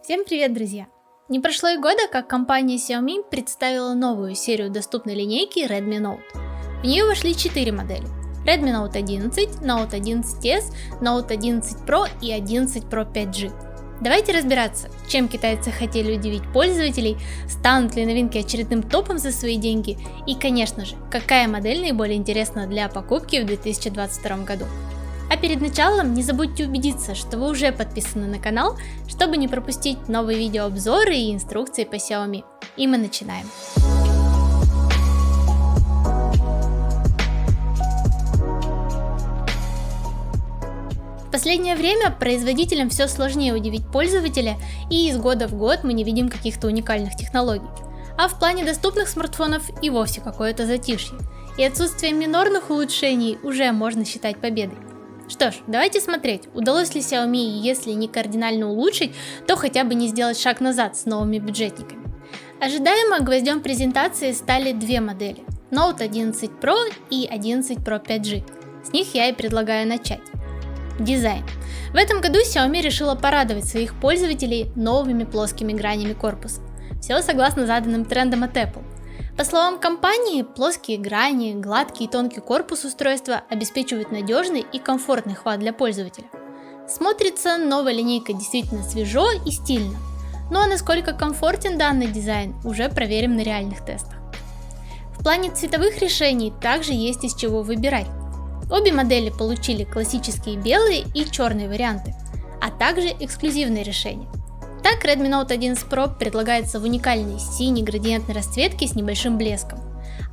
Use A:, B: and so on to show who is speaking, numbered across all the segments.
A: Всем привет, друзья! Не прошло и года, как компания Xiaomi представила новую серию доступной линейки Redmi Note. В нее вошли 4 модели: Redmi Note 11, Note 11s, Note 11 Pro и 11 Pro 5G. Давайте разбираться, чем китайцы хотели удивить пользователей, станут ли новинки очередным топом за свои деньги и, конечно же, какая модель наиболее интересна для покупки в 2022 году. А перед началом не забудьте убедиться, что вы уже подписаны на канал, чтобы не пропустить новые видеообзоры и инструкции по Xiaomi. И мы начинаем. В последнее время производителям все сложнее удивить пользователя, и из года в год мы не видим каких-то уникальных технологий. А в плане доступных смартфонов и вовсе какое-то затишье. И отсутствие минорных улучшений уже можно считать победой. Что ж, давайте смотреть, удалось ли Xiaomi, если не кардинально улучшить, то хотя бы не сделать шаг назад с новыми бюджетниками. Ожидаемо гвоздем презентации стали две модели: Note 11 Pro и 11 Pro 5G. С них я и предлагаю начать. Дизайн. В этом году Xiaomi решила порадовать своих пользователей новыми плоскими гранями корпуса. Все согласно заданным трендам от Apple. По словам компании, плоские грани, гладкий и тонкий корпус устройства обеспечивают надежный и комфортный хват для пользователя. Смотрится новая линейка действительно свежо и стильно. Ну а насколько комфортен данный дизайн, уже проверим на реальных тестах. В плане цветовых решений также есть из чего выбирать. Обе модели получили классические белые и черные варианты, а также эксклюзивные решения. Так, Redmi Note 11 Pro предлагается в уникальной синей градиентной расцветке с небольшим блеском,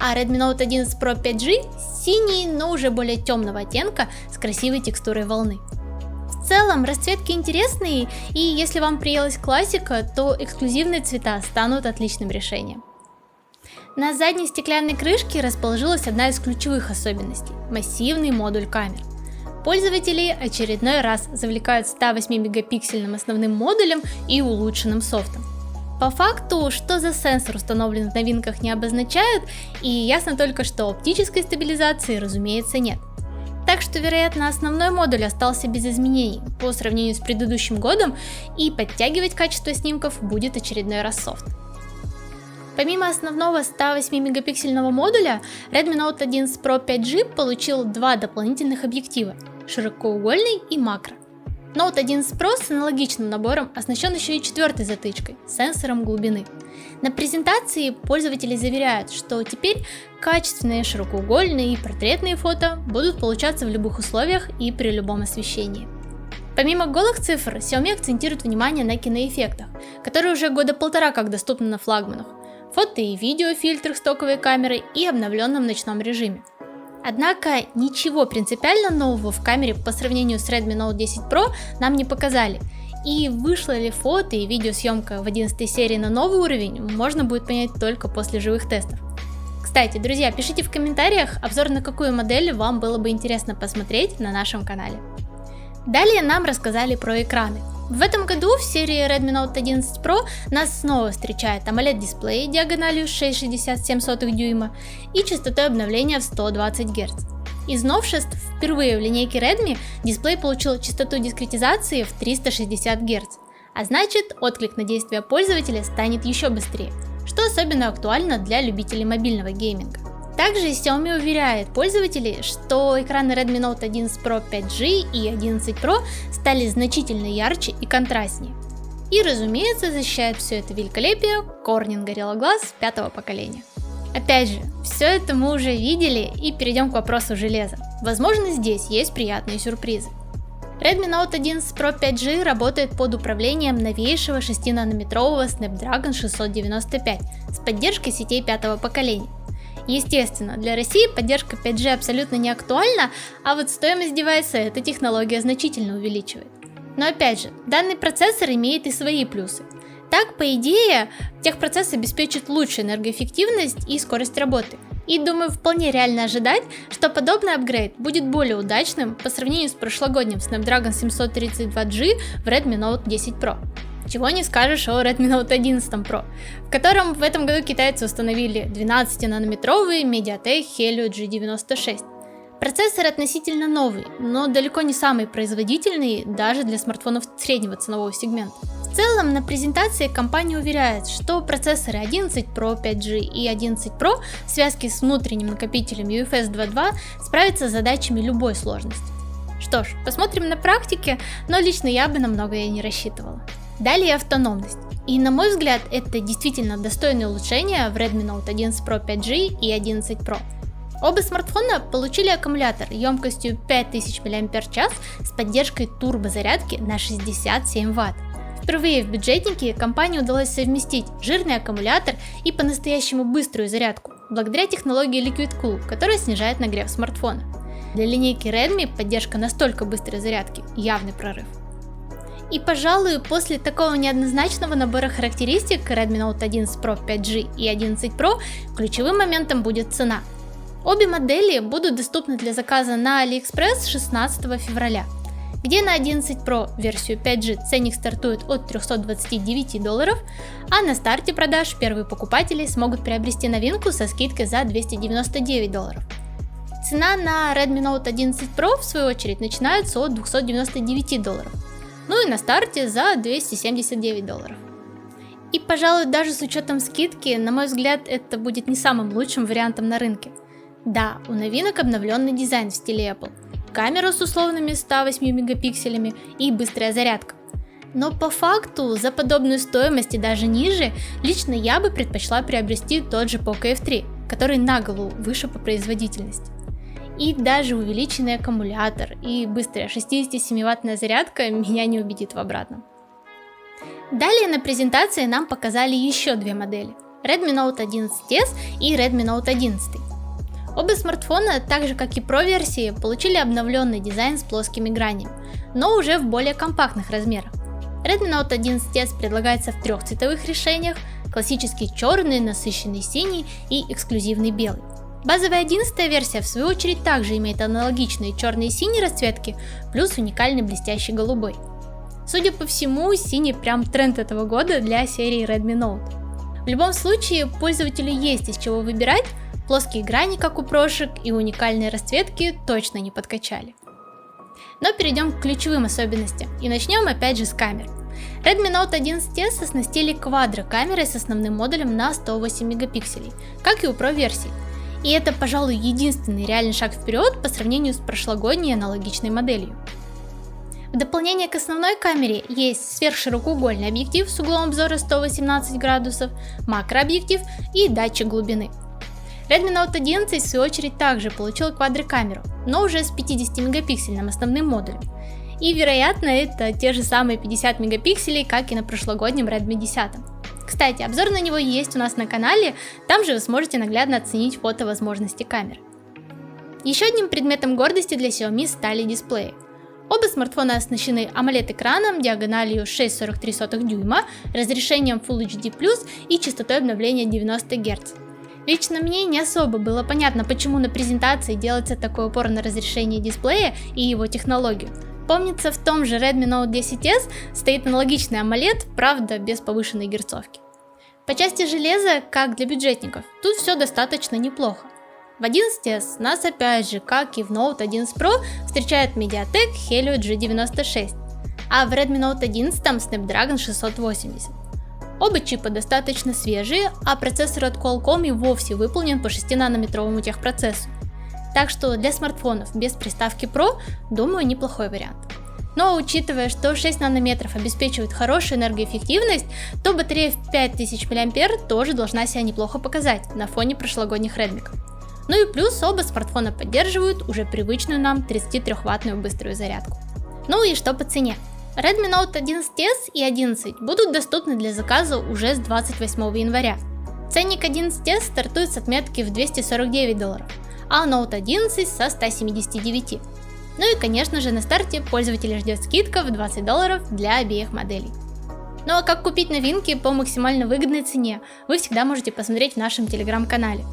A: а Redmi Note 11 Pro 5G синий, но уже более темного оттенка с красивой текстурой волны. В целом, расцветки интересные, и если вам приелась классика, то эксклюзивные цвета станут отличным решением. На задней стеклянной крышке расположилась одна из ключевых особенностей – массивный модуль камер. Пользователи очередной раз завлекают 108-мегапиксельным основным модулем и улучшенным софтом. По факту, что за сенсор установлен в новинках, не обозначают, и ясно только, что оптической стабилизации, разумеется, нет. Так что, вероятно, основной модуль остался без изменений по сравнению с предыдущим годом, и подтягивать качество снимков будет очередной раз софт. Помимо основного 108-мегапиксельного модуля, Redmi Note 11 Pro 5G получил два дополнительных объектива – широкоугольный и макро. Note 11 Pro с аналогичным набором оснащен еще и четвертой затычкой – сенсором глубины. На презентации пользователи заверяют, что теперь качественные широкоугольные и портретные фото будут получаться в любых условиях и при любом освещении. Помимо голых цифр, Xiaomi акцентирует внимание на киноэффектах, которые уже года полтора как доступны на флагманах, фото и видео фильтрах стоковой камеры и обновленном ночном режиме. Однако ничего принципиально нового в камере по сравнению с Redmi Note 10 Pro нам не показали, и вышла ли фото и видеосъемка в 11 серии на новый уровень, можно будет понять только после живых тестов. Кстати, друзья, пишите в комментариях, обзор на какую модель вам было бы интересно посмотреть на нашем канале. Далее нам рассказали про экраны. В этом году в серии Redmi Note 11 Pro нас снова встречает AMOLED-дисплей диагональю 6,67 дюйма и частотой обновления в 120 Гц. Из новшеств впервые в линейке Redmi дисплей получил частоту дискретизации в 360 Гц, а значит, отклик на действия пользователя станет еще быстрее, что особенно актуально для любителей мобильного гейминга. Также Xiaomi уверяет пользователей, что экраны Redmi Note 11 Pro 5G и 11 Pro стали значительно ярче и контрастнее. И, разумеется, защищает все это великолепие Corning Gorilla Glass 5-го поколения. Опять же, все это мы уже видели, и перейдем к вопросу железа. Возможно, здесь есть приятные сюрпризы. Redmi Note 11 Pro 5G работает под управлением новейшего 6-нанометрового Snapdragon 695 с поддержкой сетей 5-го поколения. Естественно, для России поддержка 5G абсолютно не актуальна, а вот стоимость девайса эта технология значительно увеличивает. Но опять же, данный процессор имеет и свои плюсы. Так, по идее, техпроцесс обеспечит лучшую энергоэффективность и скорость работы. И думаю, вполне реально ожидать, что подобный апгрейд будет более удачным по сравнению с прошлогодним Snapdragon 732G в Redmi Note 10 Pro. Чего не скажешь о Redmi Note 11 Pro, в котором в этом году китайцы установили 12-нанометровый MediaTek Helio G96. Процессор относительно новый, но далеко не самый производительный даже для смартфонов среднего ценового сегмента. В В целом, на презентации компания уверяет, что процессоры 11 Pro 5G и 11 Pro в связке с внутренним накопителем UFS 2.2 справятся с задачами любой сложности. Что ж, посмотрим на практике, но лично я бы на многое не рассчитывала. Далее автономность. И на мой взгляд, это действительно достойное улучшение в Redmi Note 11 Pro 5G и 11 Pro. Оба смартфона получили аккумулятор емкостью 5000 мАч с поддержкой турбозарядки на 67 Вт. Впервые в бюджетнике компании удалось совместить жирный аккумулятор и по-настоящему быструю зарядку, благодаря технологии Liquid Cool, которая снижает нагрев смартфона. Для линейки Redmi поддержка настолько быстрой зарядки – явный прорыв. И, пожалуй, после такого неоднозначного набора характеристик Redmi Note 11 Pro 5G и 11 Pro ключевым моментом будет цена. Обе модели будут доступны для заказа на AliExpress 16 февраля, где на 11 Pro версию 5G ценник стартует от $329, а на старте продаж первые покупатели смогут приобрести новинку со скидкой за $299. Цена на Redmi Note 11 Pro в свою очередь начинается от $299, ну и на старте за $279. И, пожалуй, даже с учетом скидки, на мой взгляд, это будет не самым лучшим вариантом на рынке. Да, у новинок обновленный дизайн в стиле Apple, камера с условными 108 мегапикселями и быстрая зарядка. Но по факту, за подобную стоимость и даже ниже, лично я бы предпочла приобрести тот же Poco F3, который на голову выше по производительности. И даже увеличенный аккумулятор и быстрая 67-ваттная зарядка меня не убедит в обратном. Далее на презентации нам показали еще две модели – Redmi Note 11s и Redmi Note 11. Оба смартфона, так же как и Pro-версии, получили обновленный дизайн с плоскими гранями, но уже в более компактных размерах. Redmi Note 11s предлагается в трех цветовых решениях – классический черный, насыщенный синий и эксклюзивный белый. Базовая 11 версия, в свою очередь, также имеет аналогичные черные и синие расцветки, плюс уникальный блестящий голубой. Судя по всему, синий прям тренд этого года для серии Redmi Note. В любом случае, пользователю есть из чего выбирать, плоские грани, как у прошек, и уникальные расцветки точно не подкачали. Но перейдем к ключевым особенностям, и начнем опять же с камер. Redmi Note 11s оснастили квадрокамерой с основным модулем на 108 мегапикселей, как и у Pro версии. И это, пожалуй, единственный реальный шаг вперед по сравнению с прошлогодней аналогичной моделью. В дополнение к основной камере есть сверхширокоугольный объектив с углом обзора 118 градусов, макрообъектив и датчик глубины. Redmi Note 11 в свою очередь также получил квадрокамеру, но уже с 50-мегапиксельным основным модулем. И вероятно это те же самые 50 мегапикселей, как и на прошлогоднем Redmi 10. Кстати, обзор на него есть у нас на канале, там же вы сможете наглядно оценить фотовозможности камеры. Еще одним предметом гордости для Xiaomi стали дисплеи. Оба смартфона оснащены AMOLED-экраном диагональю 6,43 дюйма, разрешением Full HD+, и частотой обновления 90 Гц. Лично мне не особо было понятно, почему на презентации делается такой упор на разрешение дисплея и его технологию. Помнится, в том же Redmi Note 10s стоит аналогичный AMOLED, правда без повышенной герцовки. По части железа, как для бюджетников, тут все достаточно неплохо. В 11s нас опять же, как и в Note 11 Pro, встречает MediaTek Helio G96, а в Redmi Note 11 Snapdragon 680. Оба чипа достаточно свежие, а процессор от Qualcomm и вовсе выполнен по 6-нанометровому техпроцессу. Так что для смартфонов без приставки Pro, думаю, неплохой вариант. Но учитывая, что 6 нанометров обеспечивает хорошую энергоэффективность, то батарея в 5000 мАh тоже должна себя неплохо показать на фоне прошлогодних Redmi. Ну и плюс оба смартфона поддерживают уже привычную нам 33-ваттную быструю зарядку. Ну и что по цене? Redmi Note 11s и 11 будут доступны для заказа уже с 28 января. Ценник 11s стартует с отметки в $249, а Note 11 со 179. Ну и, конечно же, на старте пользователя ждет скидка в $20 для обеих моделей. Ну а как купить новинки по максимально выгодной цене, вы всегда можете посмотреть в нашем телеграм-канале.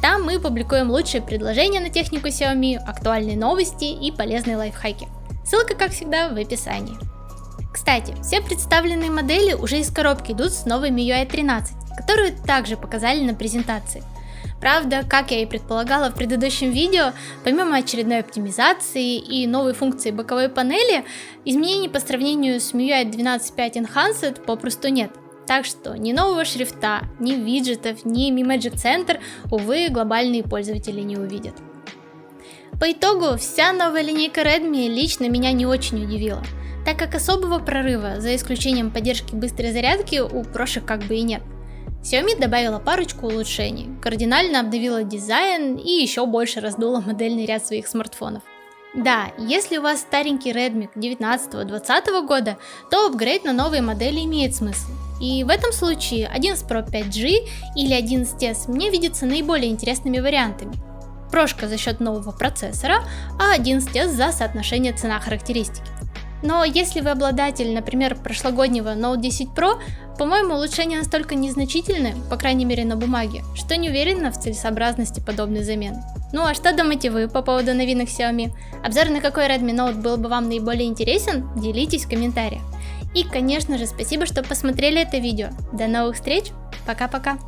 A: Там мы публикуем лучшие предложения на технику Xiaomi, актуальные новости и полезные лайфхаки. Ссылка, как всегда, в описании. Кстати, все представленные модели уже из коробки идут с новой MIUI 13, которую также показали на презентации. Правда, как я и предполагала в предыдущем видео, помимо очередной оптимизации и новой функции боковой панели, изменений по сравнению с MIUI 12.5 Enhanced попросту нет. Так что ни нового шрифта, ни виджетов, ни Mi Magic Center, увы, глобальные пользователи не увидят. По итогу, вся новая линейка Redmi лично меня не очень удивила, так как особого прорыва, за исключением поддержки быстрой зарядки, у прошек как бы и нет. Xiaomi добавила парочку улучшений, кардинально обновила дизайн и еще больше раздула модельный ряд своих смартфонов. Да, если у вас старенький Redmi 19-20 года, то апгрейд на новые модели имеет смысл. И в этом случае 11 Pro 5G или 11s мне видятся наиболее интересными вариантами. Прошка за счет нового процессора, а 11s за соотношение цена-характеристики. Но если вы обладатель, например, прошлогоднего Note 10 Pro, по-моему, улучшения настолько незначительны, по крайней мере на бумаге, что не уверена в целесообразности подобной замены. Ну а что думаете вы по поводу новинок Xiaomi? Обзор на какой Redmi Note был бы вам наиболее интересен? Делитесь в комментариях. И, конечно же, спасибо, что посмотрели это видео. До новых встреч, пока-пока!